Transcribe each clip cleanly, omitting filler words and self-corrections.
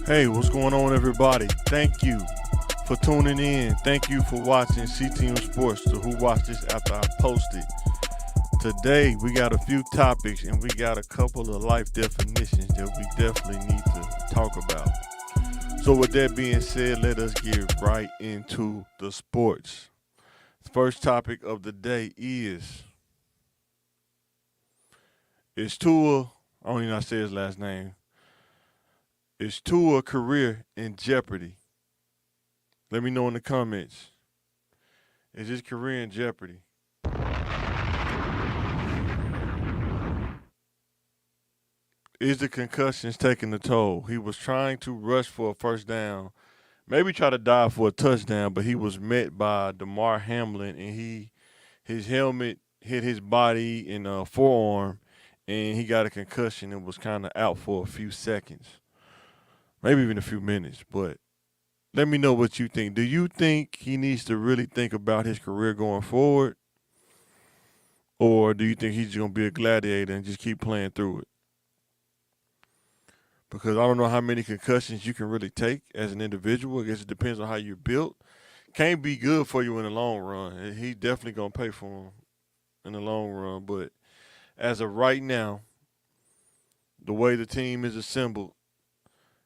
Hey, what's going on, everybody? Thank you for tuning in. Thank you for watching CTM Sports. To who watched this after I posted. Today, we got a few topics and we got a couple of life definitions that we definitely need to talk about. So, with that being said, let us get right into the sports. First topic of the day is Tua, I don't even know how to say his last name. Is Tua career in jeopardy? Let me know in the comments. Is his career in jeopardy? Is the concussions taking the toll? He was trying to rush for a first down, maybe try to dive for a touchdown, but he was met by DeMar Hamlin, and his helmet hit his body in a forearm, and he got a concussion and was kind of out for a few seconds, maybe even a few minutes. But let me know what you think. Do you think he needs to really think about his career going forward? Or do you think he's going to be a gladiator and just keep playing through it? Because I don't know how many concussions you can really take as an individual. I guess it depends on how you're built. Can't be good for you in the long run. He's definitely going to pay for him in the long run. But as of right now, the way the team is assembled,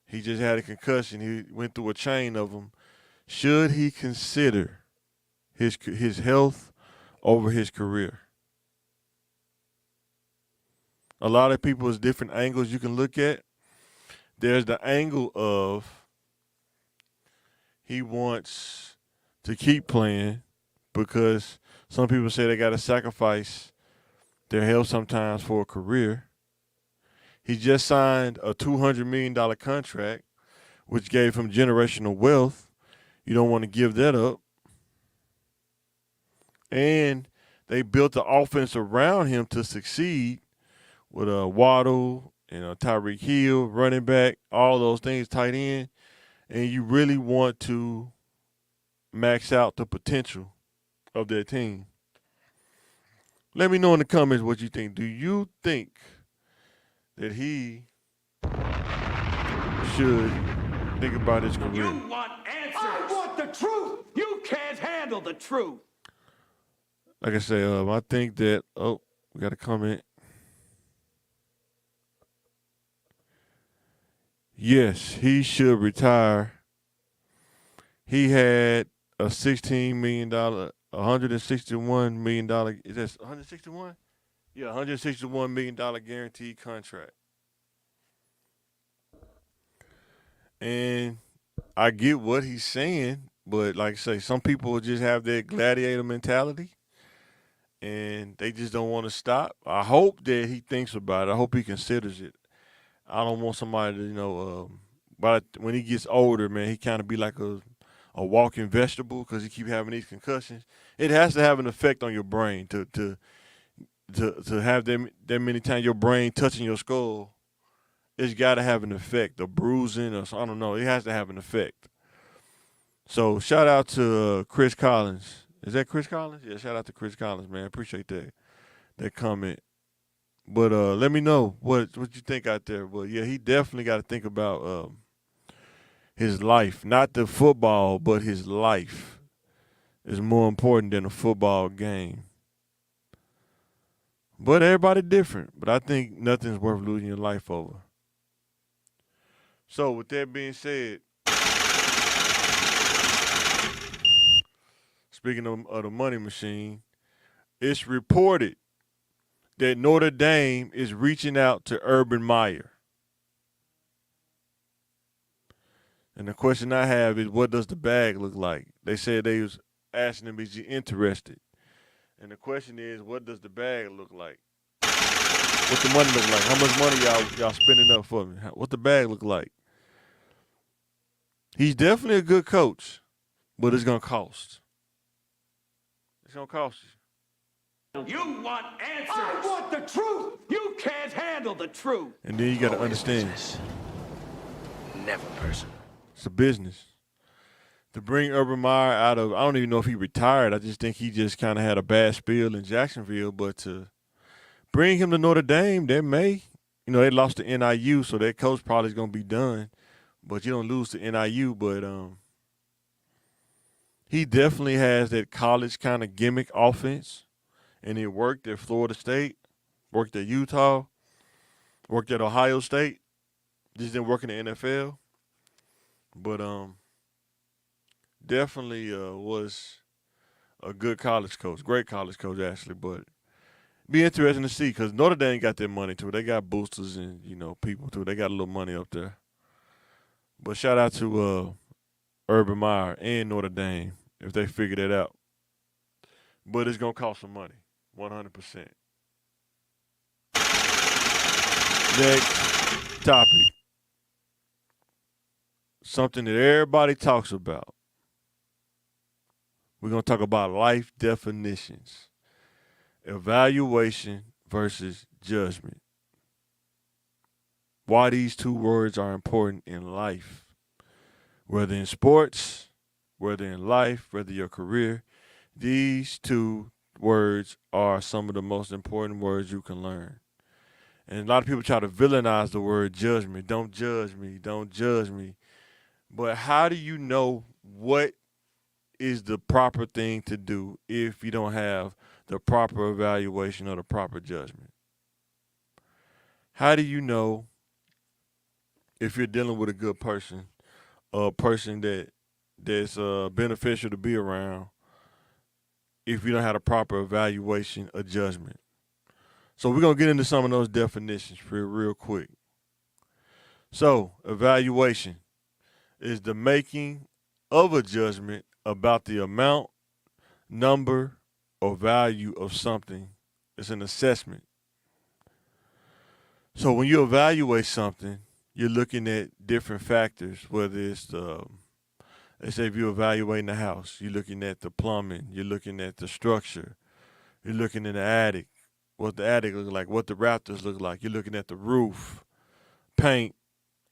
he just had a concussion. He went through a chain of them. Should he consider his health over his career? A lot of people has different angles you can look at. There's the angle of he wants to keep playing because some people say they got to sacrifice their health sometimes for a career. He just signed a $200 million contract, which gave him generational wealth. You don't want to give that up. And they built the offense around him to succeed with Waddle and Tyreek Hill, running back, all those things, tight end. And you really want to max out the potential of their team. Let me know in the comments what you think. Do you think that he should think about his career? You want answers. I want the truth. You can't handle the truth. Like I say, I think that, we got a comment. Yes, he should retire. He had a $16 million, $161 million. Is that 161? Yeah, $161 million guaranteed contract. And I get what he's saying, but like I say, some people just have that gladiator mentality and they just don't want to stop. I hope that he thinks about it. I hope he considers it. I don't want somebody to, but when he gets older, man, he kind of be like a walking vegetable because he keep having these concussions. It has to have an effect on your brain to have that many times your brain touching your skull. It's got to have an effect, a bruising or I don't know. It has to have an effect. So shout out to Chris Collins. Is that Chris Collins? Yeah, shout out to Chris Collins, man. Appreciate that comment. But let me know what you think out there. But yeah, he definitely got to think about his life, not the football, but his life is more important than a football game. But everybody different. But I think nothing's worth losing your life over. So with that being said, speaking of the money machine, it's reported that Notre Dame is reaching out to Urban Meyer. And the question I have is, what does the bag look like? They said they was asking him, is he interested? And the question is, what does the bag look like? What the money look like? How much money y'all spending up for me? What the bag look like? He's definitely a good coach, but it's going to cost. It's going to cost you. You want answers. I want the truth. You can't handle the truth. And then you got to understand. Never personal. It's a business. To bring Urban Meyer out of, I don't even know if he retired. I just think he just kind of had a bad spiel in Jacksonville. But to bring him to Notre Dame, they may, they lost to NIU, so that coach probably is going to be done. but you don't lose to NIU. But he definitely has that college kind of gimmick offense, and it worked at Florida State, worked at Utah, worked at Ohio State. Just didn't work in the NFL, but definitely was a good college coach, great college coach actually. But be interesting to see because Notre Dame got their money too. They got boosters and people too. They got a little money up there. But shout out to Urban Meyer and Notre Dame if they figure that out. But it's gonna cost some money, 100%. Next topic, something that everybody talks about. We're gonna talk about life definitions, evaluation versus judgment. Why these two words are important in life, whether in sports, whether in life, whether your career. These two words are some of the most important words you can learn. And a lot of people try to villainize the word judgment. Don't judge me. Don't judge me. But how do you know what is the proper thing to do if you don't have the proper evaluation or the proper judgment? How do you know if you're dealing with a good person, a person that's beneficial to be around, if you don't have a proper evaluation or judgment? So we're gonna get into some of those definitions real quick. So evaluation is the making of a judgment about the amount, number, or value of something. It's an assessment. So when you evaluate something, you're looking at different factors, whether it's let's say if you're evaluating the house, you're looking at the plumbing, you're looking at the structure, you're looking in the attic, what the attic looks like, what the rafters look like, you're looking at the roof, paint,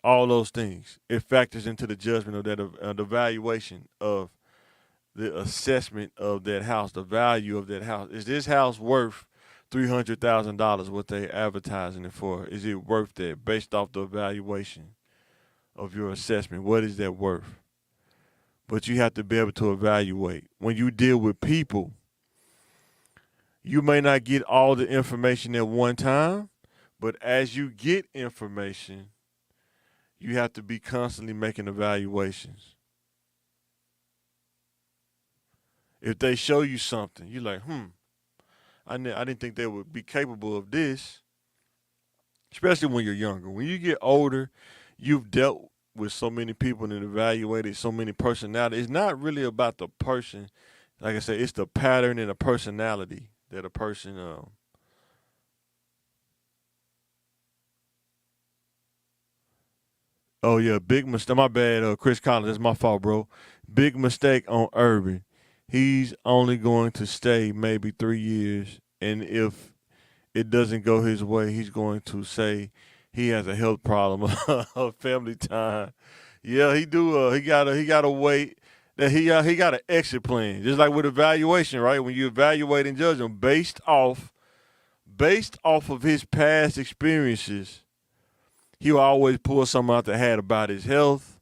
all those things. It factors into the judgment of that, the valuation of the assessment of that house, the value of that house. Is this house worth $300,000? What they advertising it for? Is it worth that based off the evaluation of your assessment? What is that worth? But you have to be able to evaluate. When you deal with people, you may not get all the information at one time, but as you get information, you have to be constantly making evaluations. If they show you something, you're like, I didn't think they would be capable of this, especially when you're younger. When you get older, you've dealt with so many people and evaluated so many personalities. It's not really about the person. Like I said, it's the pattern and the personality that a person oh yeah, big mistake. My bad, Chris Collins. That's my fault, bro. Big mistake on Urban. He's only going to stay maybe 3 years, and if it doesn't go his way, he's going to say he has a health problem, a family time. Yeah, he do. He got to wait. That he got an exit plan, just like with evaluation, right? When you evaluate and judge him based off of his past experiences, he'll always pull something out the hat about his health.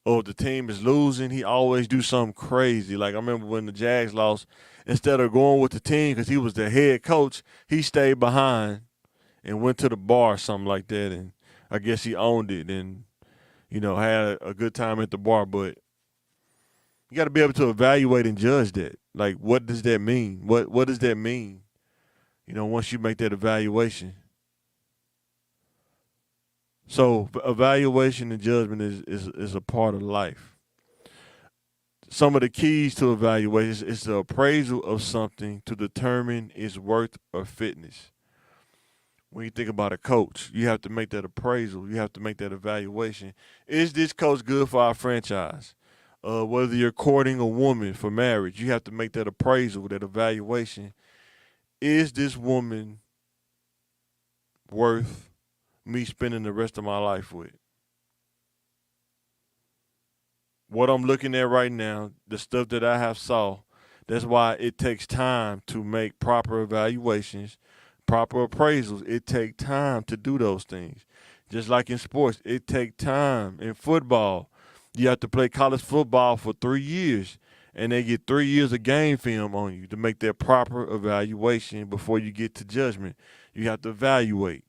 Or if the team is losing, he always do something crazy. Like I remember when the Jags lost, instead of going with the team because he was the head coach, he stayed behind and went to the bar or something like that. And I guess he owned it and, had a good time at the bar. But you got to be able to evaluate and judge that. Like, what does that mean? What does that mean? Once you make that evaluation. So evaluation and judgment is a part of life. Some of the keys to evaluation is the appraisal of something to determine its worth or fitness. When you think about a coach, you have to make that appraisal. You have to make that evaluation. Is this coach good for our franchise? Whether you're courting a woman for marriage, you have to make that appraisal, that evaluation. Is this woman worth me spending the rest of my life with? What I'm looking at right now, the stuff that I have saw, that's why it takes time to make proper evaluations, proper appraisals. It takes time to do those things. Just like in sports, it takes time. In football, you have to play college football for 3 years, and they get 3 years of game film on you to make that proper evaluation before you get to judgment. You have to evaluate.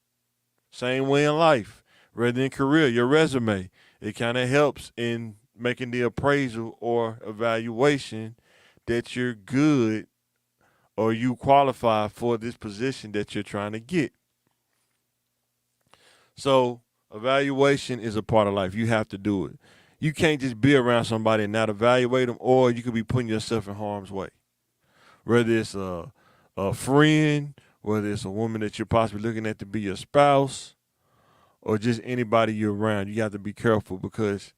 Same way in life, rather than career, your resume. It kind of helps in making the appraisal or evaluation that you're good or you qualify for this position that you're trying to get. So evaluation is a part of life. You have to do it. You can't just be around somebody and not evaluate them, or you could be putting yourself in harm's way. Whether it's a friend, whether it's a woman that you're possibly looking at to be your spouse, or just anybody you're around, you have to be careful because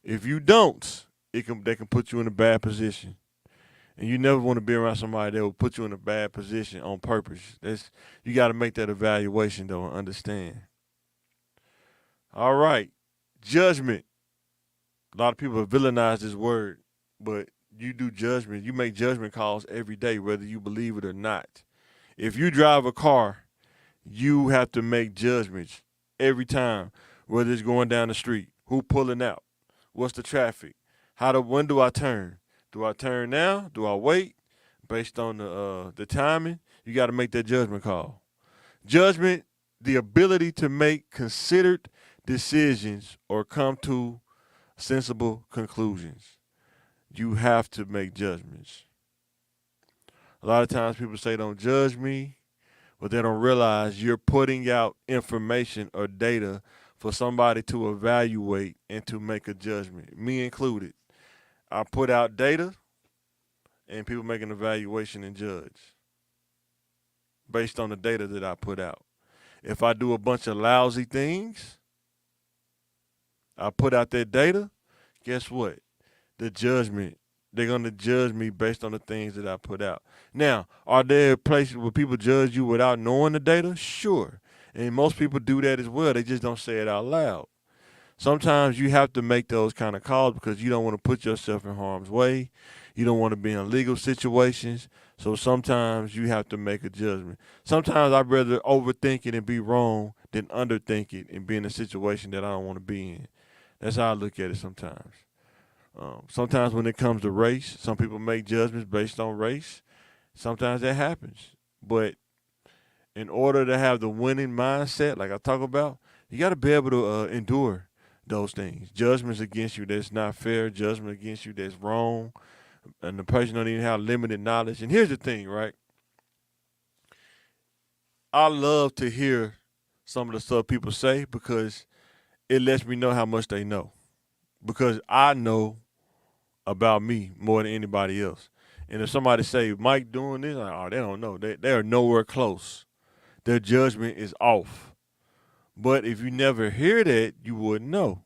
if you don't, they can put you in a bad position. And you never want to be around somebody that will put you in a bad position on purpose. You got to make that evaluation though and understand. All right, judgment. A lot of people have villainized this word, but you do judgment. You make judgment calls every day, whether you believe it or not. If you drive a car, you have to make judgments every time, whether it's going down the street, who pulling out, what's the traffic, when do I turn? Do I turn now? Do I wait? Based on the timing, you got to make that judgment call. Judgment, the ability to make considered decisions or come to sensible conclusions. You have to make judgments. A lot of times people say, don't judge me, but they don't realize you're putting out information or data for somebody to evaluate and to make a judgment, me included. I put out data, and people make an evaluation and judge based on the data that I put out. If I do a bunch of lousy things, I put out that data, guess what? They're going to judge me based on the things that I put out. Now, are there places where people judge you without knowing the data? Sure. And most people do that as well. They just don't say it out loud. Sometimes you have to make those kind of calls because you don't want to put yourself in harm's way. You don't want to be in legal situations. So sometimes you have to make a judgment. Sometimes I'd rather overthink it and be wrong than underthink it and be in a situation that I don't want to be in. That's how I look at it sometimes. Sometimes when it comes to race, some people make judgments based on race. Sometimes that happens. But in order to have the winning mindset, like I talk about, you got to be able to endure those things. Judgments against you that's not fair, judgment against you that's wrong, and the person don't even have limited knowledge. And here's the thing, right? I love to hear some of the stuff people say because it lets me know how much they know. Because I know about me more than anybody else. And if somebody say Mike doing this, oh, they don't know. They are nowhere close. Their judgment is off. But if you never hear that, you wouldn't know.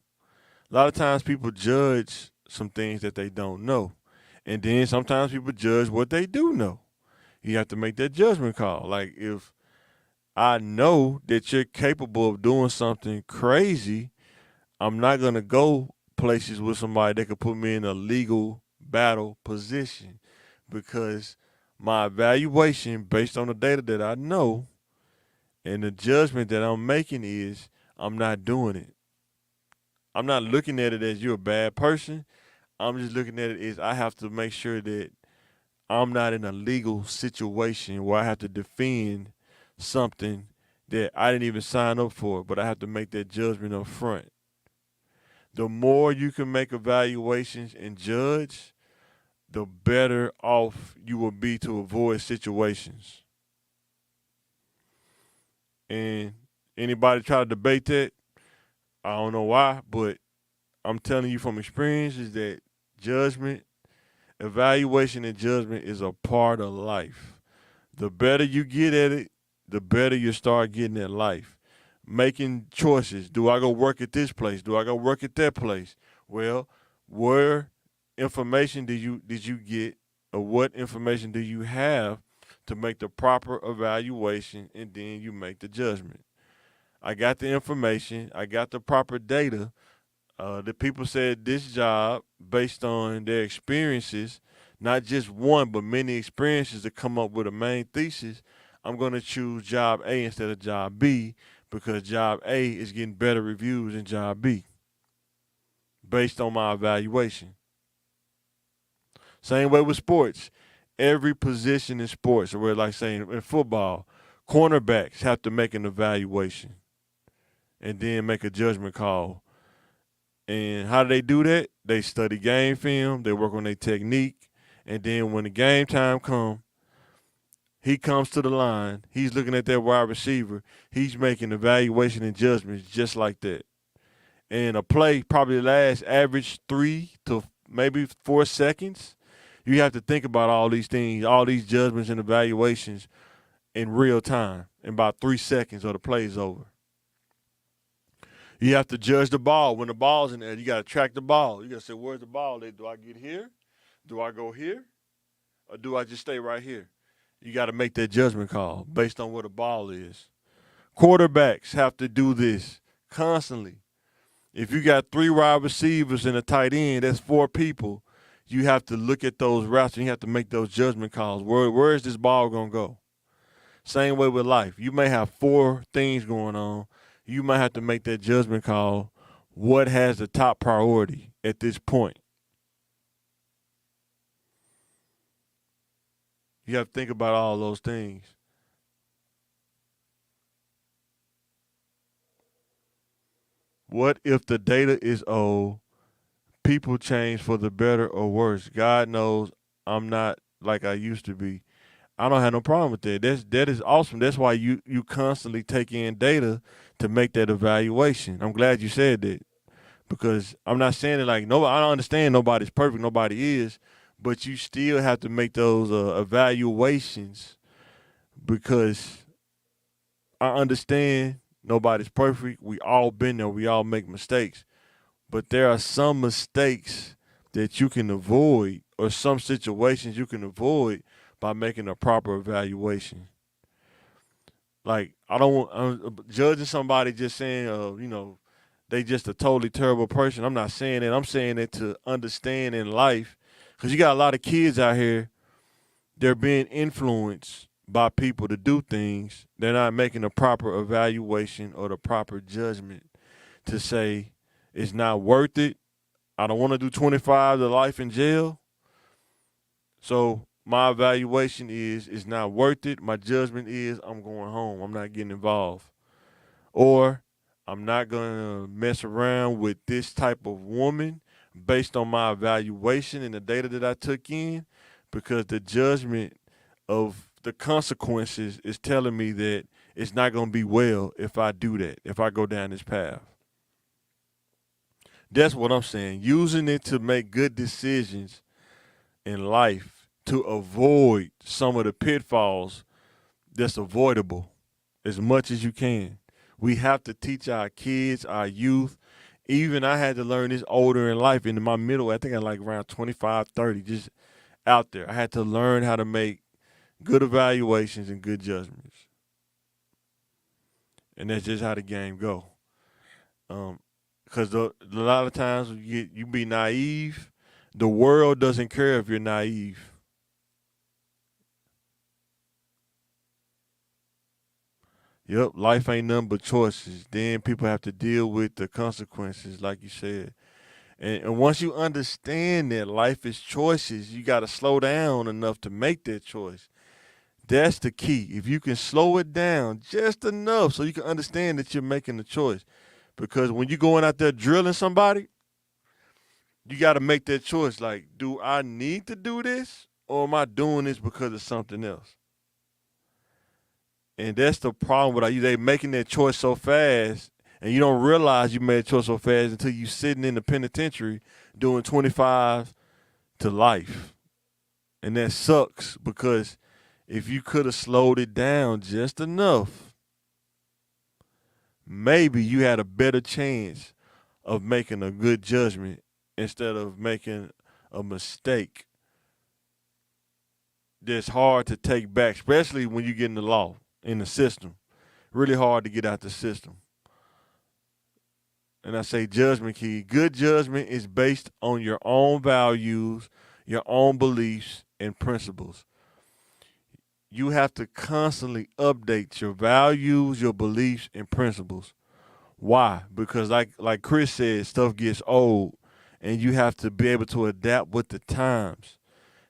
A lot of times people judge some things that they don't know. And then sometimes people judge what they do know. You have to make that judgment call. Like if I know that you're capable of doing something crazy, I'm not going to go places with somebody that could put me in a legal battle position because my evaluation based on the data that I know and the judgment that I'm making is I'm not doing it. I'm not looking at it as you're a bad person. I'm just looking at it as I have to make sure that I'm not in a legal situation where I have to defend something that I didn't even sign up for, but I have to make that judgment up front. The more you can make evaluations and judge, the better off you will be to avoid situations. And anybody try to debate that, I don't know why, but I'm telling you from experience is that judgment, evaluation and judgment is a part of life. The better you get at it, the better you start getting at life. Making choices. Do I go work at this place? Do I go work at that place? Well, where information did you get or what information do you have to make the proper evaluation and then you make the judgment? I got the information. I got the proper data. The people said this job based on their experiences, not just one, but many experiences to come up with a main thesis. I'm going to choose job A instead of job B because job A is getting better reviews than job B based on my evaluation. Same way with sports. Every position in sports, or like saying in football, cornerbacks have to make an evaluation and then make a judgment call. And how do they do that? They study game film, they work on their technique, and then when the game time comes, he comes to the line, he's looking at that wide receiver, he's making evaluation and judgments just like that. And a play probably lasts average 3 to maybe 4 seconds. You have to think about all these things, all these judgments and evaluations in real time. In about 3 seconds or the play's over. You have to judge the ball. When the ball's in there, you got to track the ball. You got to say, where's the ball? Do I get here? Do I go here? Or do I just stay right here? You got to make that judgment call based on where the ball is. Quarterbacks have to do this constantly. If you got 3 wide receivers and a tight end, that's 4 people. You have to look at those routes and you have to make those judgment calls. Where is this ball going to go? Same way with life. You may have 4 things going on. You might have to make that judgment call. What has the top priority at this point? You have to think about all those things. What if the data is old? People change for the better or worse. God knows I'm not like I used to be. I don't have no problem with that. That is awesome. That's why you constantly take in data to make that evaluation. I'm glad you said that because I'm not saying it like nobody. I don't understand nobody's perfect. Nobody is, but you still have to make those evaluations because I understand nobody's perfect. We all been there. We all make mistakes, but there are some mistakes that you can avoid or some situations you can avoid by making a proper evaluation. Like I don't want judging somebody just saying, they just a totally terrible person. I'm not saying that. I'm saying it to understand in life, because you got a lot of kids out here. They're being influenced by people to do things. They're not making a proper evaluation or the proper judgment to say it's not worth it. I don't want to do 25 to life in jail. So my evaluation is it's not worth it. My judgment is I'm going home. I'm not getting involved. Or I'm not going to mess around with this type of woman based on my evaluation and the data that I took in, because the judgment of the consequences is telling me that it's not going to be well if I do that, if I go down this path. That's what I'm saying. Using it to make good decisions in life to avoid some of the pitfalls that's avoidable as much as you can. We have to teach our kids, our youth. Even I had to learn this older in life. In my middle, I think I like around 25, 30, just out there. I had to learn how to make good evaluations and good judgments. And that's just how the game go. Because a lot of times you be naive. The world doesn't care if you're naive. Yep, life ain't nothing but choices. Then people have to deal with the consequences, like you said. And once you understand that life is choices, you got to slow down enough to make that choice. That's the key. If you can slow it down just enough so you can understand that you're making the choice. Because when you're going out there drilling somebody, you got to make that choice. Like, do I need to do this, or am I doing this because of something else? And that's the problem with they making that choice so fast, and you don't realize you made a choice so fast until you sitting in the penitentiary doing 25 to life. And that sucks, because if you could have slowed it down just enough, maybe you had a better chance of making a good judgment instead of making a mistake that's hard to take back, especially when you get in the law, in the system. Really hard to get out the system. And I say judgment key. Good judgment is based on your own values, your own beliefs, and principles. you have to constantly update your values, your beliefs, and principles. Why? Because like Chris said, stuff gets old, and you have to be able to adapt with the times.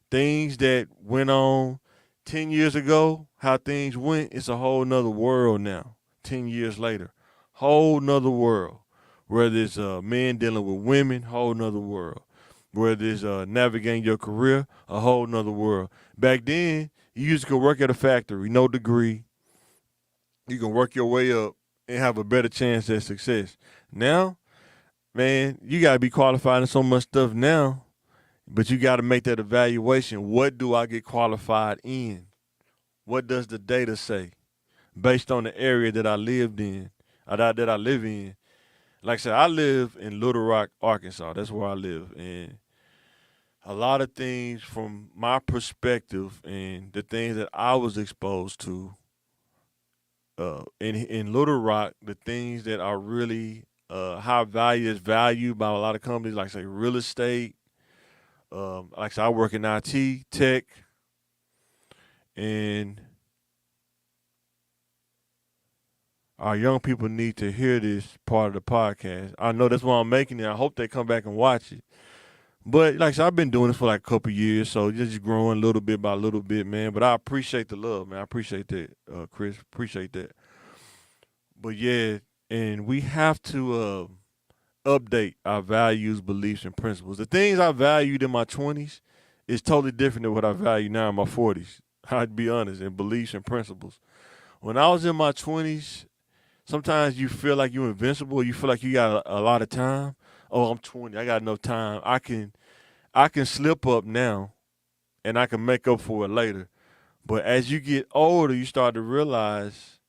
Things that went on 10 years ago, how things went, it's a whole nother world now. 10 years later, whole nother world. Whether it's men dealing with women, whole nother world. Whether it's navigating your career, a whole nother world. Back then, you used to go work at a factory, no degree. You can work your way up and have a better chance at success. Now, man, you gotta be qualified in so much stuff now, but you gotta make that evaluation. What do I get qualified in? What does the data say? Based on the area that I lived in, that I live in. Like I said, I live in Little Rock, Arkansas. That's where I live. And a lot of things from my perspective and the things that I was exposed to in Little Rock, the things that are really high value is valued by a lot of companies, like say real estate. Like I said, I work in IT, tech, and our young people need to hear this part of the podcast. I know that's why I'm making it. I hope they come back and watch it. But like I said, I've been doing this for like a couple years, so just growing little bit by little bit, man. But I appreciate the love, man. I appreciate that, Chris. Appreciate that. But yeah, and we have to update our values, beliefs, and principles. The things I valued in my 20s is totally different than what I value now in my 40s. I'd be honest, in beliefs and principles. When I was in my 20s, sometimes you feel like you're invincible. You feel like you got a lot of time. Oh, I'm 20. I got enough time. I can slip up now, and I can make up for it later. But as you get older, you start to realize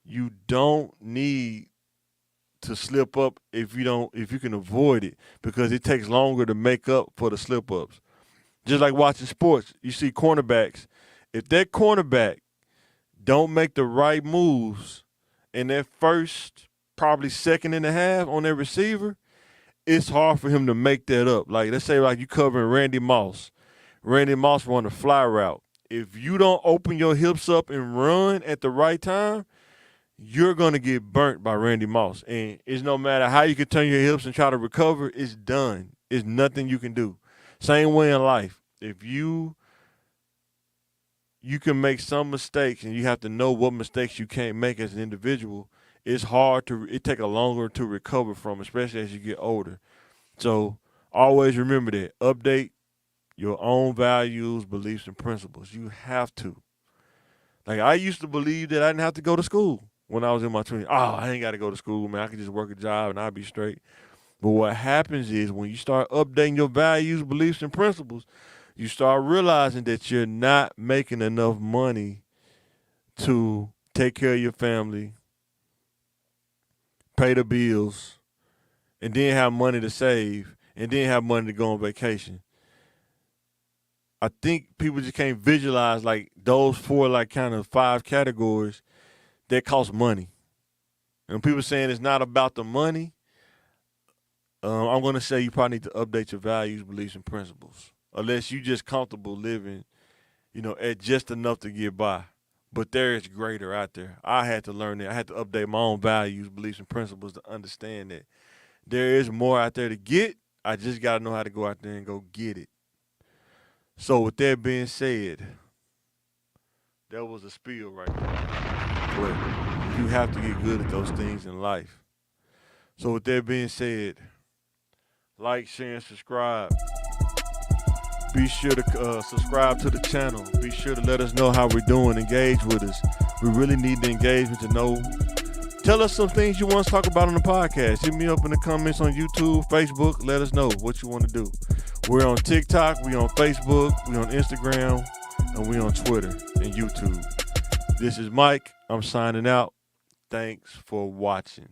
you don't need to slip up if you can avoid it, because it takes longer to make up for the slip ups. Just like watching sports, you see cornerbacks. If that cornerback don't make the right moves in that first probably second and a half on their receiver, it's hard for him to make that up. Like, let's say like you covering Randy Moss. Randy Moss run a fly route. If you don't open your hips up and run at the right time, you're going to get burnt by Randy Moss. And it's no matter how you can turn your hips and try to recover, it's done. It's nothing you can do. Same way in life. If you can make some mistakes, and you have to know what mistakes you can't make as an individual, it take a longer to recover from, especially as you get older. So always remember that. Update your own values, beliefs, and principles. You have to. Like, I used to believe that I didn't have to go to school when I was in my 20s. Oh, I ain't got to go to school, man. I can just work a job and I'll be straight. But what happens is when you start updating your values, beliefs, and principles, you start realizing that you're not making enough money to take care of your family, pay the bills, and then have money to save, and then have money to go on vacation. I think people just can't visualize like those four, like kind of 5 categories that cost money. And people saying it's not about the money, I'm going to say you probably need to update your values, beliefs, and principles. Unless you just comfortable living, at just enough to get by. But there is greater out there. I had to learn that. I had to update my own values, beliefs, and principles to understand that there is more out there to get. I just got to know how to go out there and go get it. So with that being said, that was a spiel right there. But you have to get good at those things in life. So with that being said, like, share, and subscribe. Be sure to subscribe to the channel. Be sure to let us know how we're doing. Engage with us. We really need the engagement to know. Tell us some things you want us to talk about on the podcast. Hit me up in the comments on YouTube, Facebook. Let us know what you want to do. We're on TikTok. We're on Facebook. We're on Instagram. And we're on Twitter and YouTube. This is Mike. I'm signing out. Thanks for watching.